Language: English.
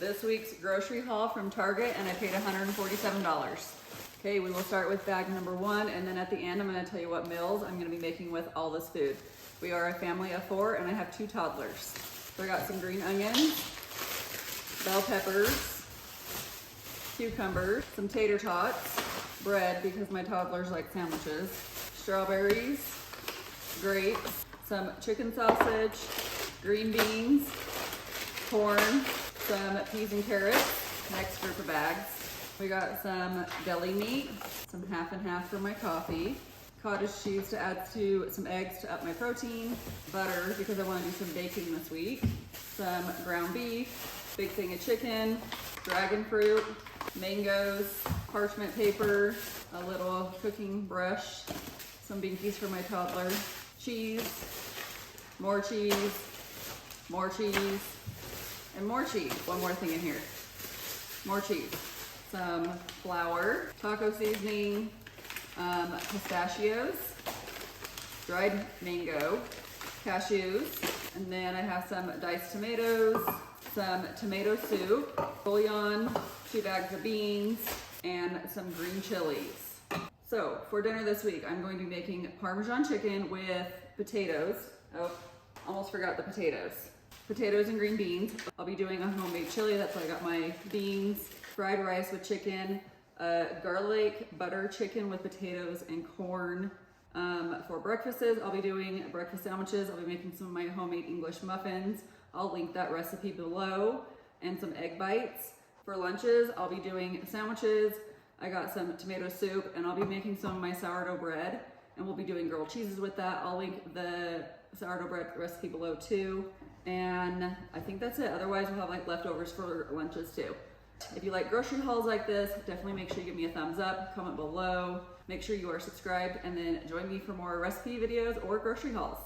this week's grocery haul from Target, and I paid $147. Okay, we will start with bag number 1, and then at the end, I'm gonna tell you what meals I'm gonna be making with all this food. We are a family of 4, and I have 2 toddlers. So I got some green onions, bell peppers, cucumbers, some tater tots, bread because my toddlers like sandwiches, strawberries, grapes, some chicken sausage, green beans, corn, some peas and carrots, next group of bags. We got some deli meat, some half and half for my coffee, cottage cheese to add to some eggs to up my protein, butter because I want to do some baking this week, some ground beef, big thing of chicken, dragon fruit, mangoes, parchment paper, a little cooking brush, some binkies for my toddler, cheese, more cheese, more cheese, and more cheese. One more thing in here. More cheese. Some flour, taco seasoning, pistachios, dried mango, cashews, and then I have some diced tomatoes, some tomato soup, bouillon, 2 bags of beans, and some green chilies. So for dinner this week, I'm going to be making Parmesan chicken with potatoes. Oh, almost forgot the potatoes. Potatoes and green beans. I'll be doing a homemade chili. That's why I got my beans, fried rice with chicken, garlic butter chicken with potatoes and corn. For breakfasts, I'll be doing breakfast sandwiches. I'll be making some of my homemade English muffins. I'll link that recipe below, and some egg bites. For lunches, I'll be doing sandwiches. I got some tomato soup, and I'll be making some of my sourdough bread, and we'll be doing grilled cheeses with that. I'll link the sourdough bread recipe below too. And I think that's it. Otherwise, we'll have like leftovers for lunches too. If you like grocery hauls like this, definitely make sure you give me a thumbs up, comment below, make sure you are subscribed, and then join me for more recipe videos or grocery hauls.